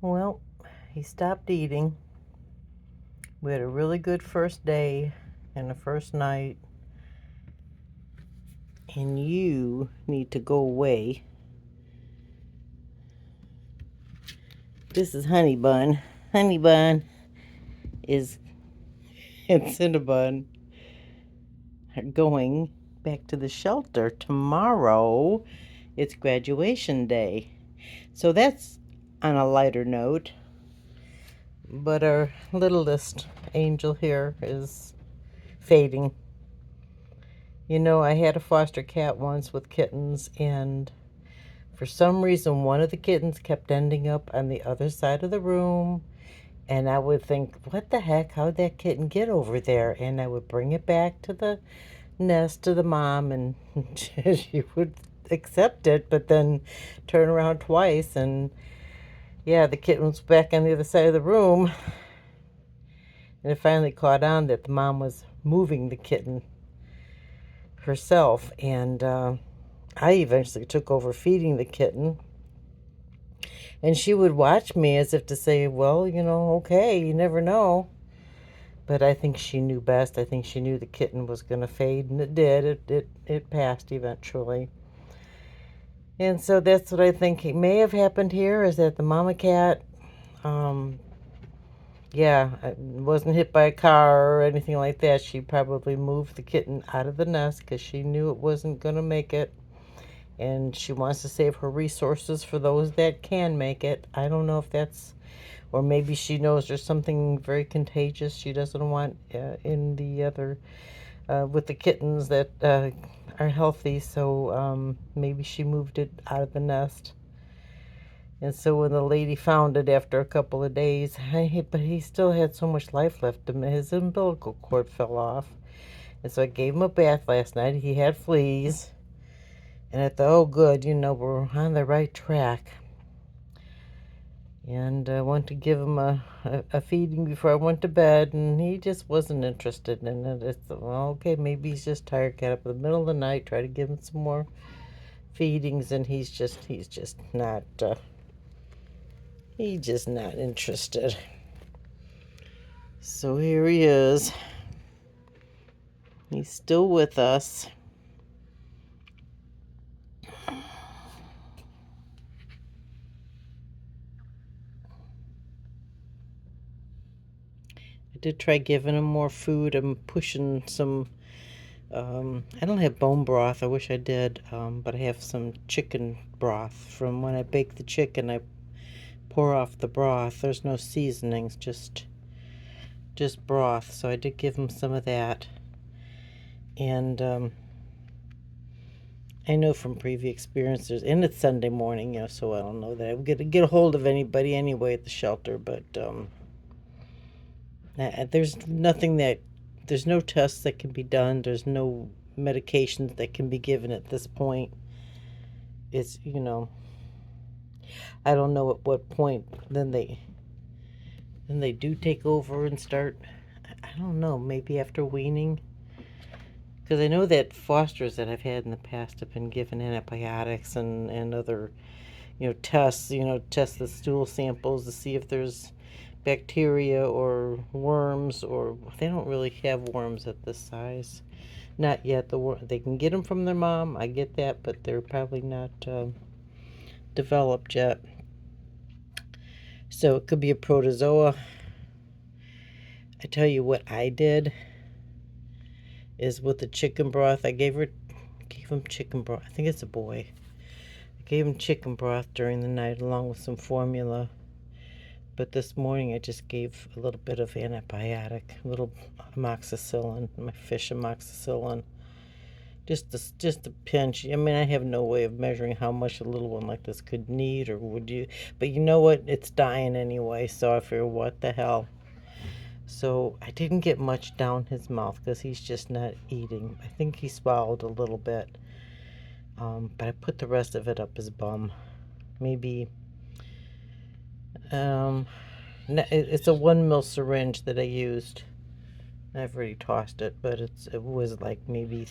Well, he stopped eating. We had a really good first day and the first night, and you need to go away. This is Honey Bun. Honey Bun is and Cinnabon are going back to the shelter tomorrow. It's graduation day. So that's on a lighter note. But our littlest angel here is fading. You know, I had a foster cat once with kittens, and for some reason, one of the kittens kept ending up on the other side of the room. And I would think, what the heck? How'd that kitten get over there? And I would bring it back to the nest to the mom, and she would accept it, but then turn around twice. And yeah, the kitten was back on the other side of the room. And it finally caught on that the mom was moving the kitten herself. And I eventually took over feeding the kitten. And she would watch me as if to say, well, okay, you never know. But I think she knew best. I think she knew the kitten was going to fade, and it did. It passed eventually. And so that's what I think may have happened here, is that the mama cat, um, yeah, wasn't hit by a car or anything like that. She probably moved the kitten out of the nest because she knew it wasn't going to make it. And she wants to save her resources for those that can make it. I don't know if that's, or maybe she knows there's something very contagious she doesn't want in the other, with the kittens that are healthy. So maybe she moved it out of the nest. And so when the lady found it after a couple of days, but he still had so much life left. His umbilical cord fell off. And so I gave him a bath last night. He had fleas. And I thought, oh, good, we're on the right track. And I wanted to give him a feeding before I went to bed, and he just wasn't interested in it. It's, well, okay, maybe he's just tired. Get up in the middle of the night, try to give him some more feedings, and he's just not interested. So here he is. He's still with us. I did try giving him more food. I'm pushing some. I don't have bone broth. I wish I did, but I have some chicken broth from when I bake the chicken. I pour off the broth. There's no seasonings, just broth. So I did give him some of that, and I know from previous experiences, and it's Sunday morning, so I don't know that I would get a hold of anybody anyway at the shelter, but there's nothing that, there's no tests that can be done. There's no medications that can be given at this point. It's, I don't know at what point then they do take over and start. I don't know, maybe after weaning. Because I know that fosters that I've had in the past have been given antibiotics and other, tests, test the stool samples to see if there's bacteria or worms, or they don't really have worms at this size. Not yet. They can get them from their mom. I get that, but they're probably not developed yet. So it could be a protozoa. I tell you what I did is with the chicken broth. I gave him chicken broth. I think it's a boy. I gave him chicken broth during the night along with some formula. But this morning I just gave a little bit of antibiotic, a little amoxicillin, my fish amoxicillin. Just a pinch. I mean, I have no way of measuring how much a little one like this could need, or would you. But you know what? It's dying anyway, so I figure, what the hell. So I didn't get much down his mouth because he's just not eating. I think he swallowed a little bit. But I put the rest of it up his bum. Maybe, it's a 1 ml syringe that I used. I've already tossed it, but it was like maybe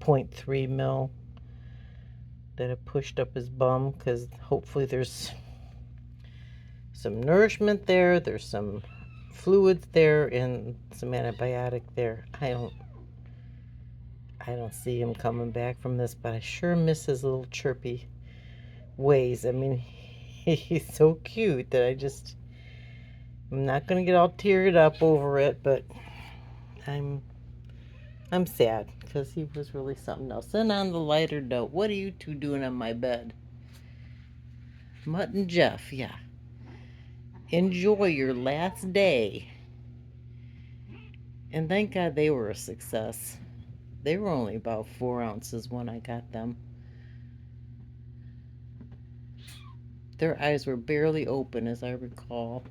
0.3 mil that I pushed up his bum, because hopefully there's some nourishment there. There's some fluids there and some antibiotic there. I don't see him coming back from this, but I sure miss his little chirpy ways. I mean, he's so cute that I'm not gonna get all teared up over it, but I'm sad because he was really something else. And on the lighter note, what are you two doing on my bed? Mutt and Jeff, yeah. Enjoy your last day. And thank God they were a success. They were only about 4 ounces when I got them. Their eyes were barely open, as I recall.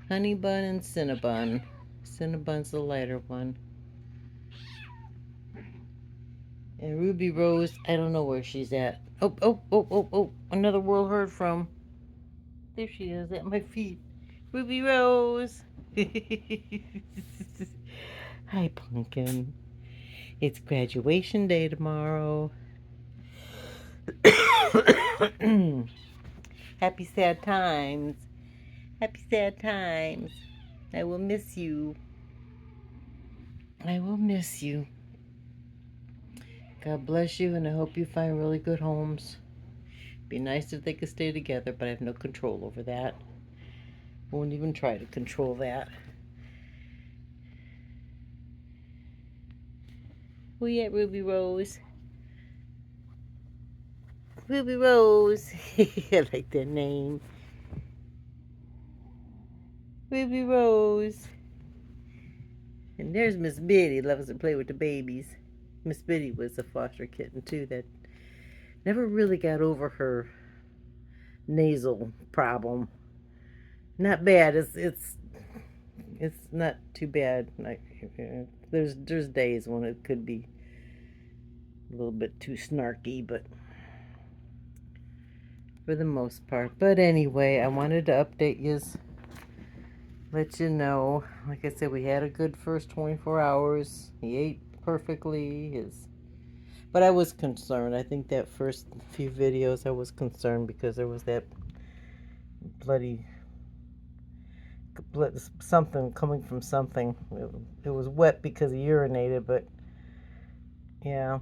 Honey Bun and Cinnabon. Cinnabon's the lighter one. And Ruby Rose, I don't know where she's at. Oh, another world heard from. There she is at my feet. Ruby Rose. Hi, Pumpkin. It's graduation day tomorrow. Happy sad times. Happy sad times. I will miss you. I will miss you. God bless you, and I hope you find really good homes. Be nice if they could stay together, but I have no control over that. Won't even try to control that. Where you at, Ruby Rose? Ruby Rose. I like that name. Ruby Rose. And there's Miss Biddy, loves to play with the babies. Miss Biddy was a foster kitten too that never really got over her nasal problem. Not bad. It's not too bad. Like there's days when it could be a little bit too snarky, but for the most part. But anyway, I wanted to update you, let you know. Like I said, we had a good first 24 hours. He ate perfectly. But I was concerned. I think that first few videos I was concerned because there was that bloody something coming from something. It was wet because he urinated, but yeah.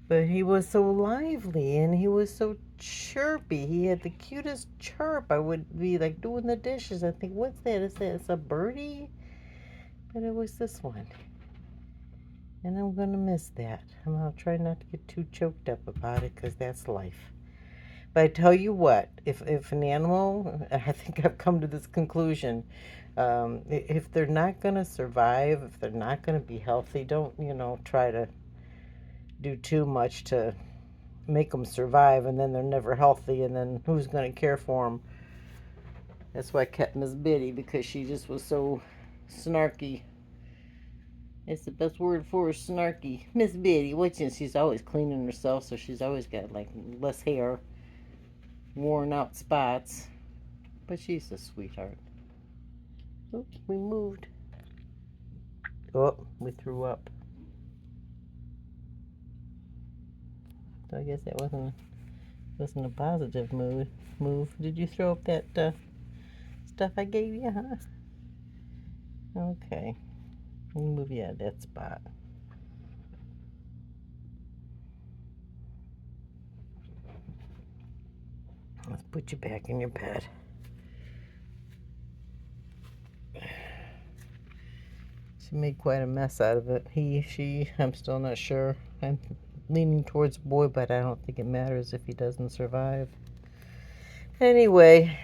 But he was so lively and he was so chirpy. He had the cutest chirp. I would be like doing the dishes. I think, what's that? Is that it's a birdie? But it was this one. And I'm going to miss that. I'll try not to get too choked up about it because that's life. But I tell you what, if an animal, I think I've come to this conclusion, if they're not going to survive, if they're not going to be healthy, don't, try to do too much to make them survive, and then they're never healthy, and then who's going to care for them? That's why I kept Miss Biddy, because she just was so snarky. It's the best word for her, snarky. Miss Biddy, she's always cleaning herself, so she's always got like less hair, worn out spots, but she's a sweetheart. Oops, we moved. Oh, we threw up. So I guess that wasn't a positive move. Did you throw up that stuff I gave you, huh? Okay. Let me move you out of that spot. Let's put you back in your bed. She made quite a mess out of it. He, she, I'm still not sure. I'm leaning towards boy, but I don't think it matters if he doesn't survive. Anyway,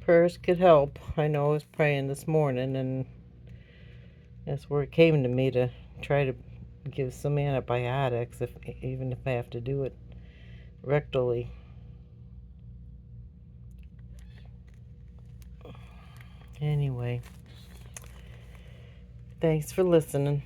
prayers could help. I know I was praying this morning, and that's where it came to me to try to give some antibiotics, even if I have to do it rectally. Anyway, thanks for listening.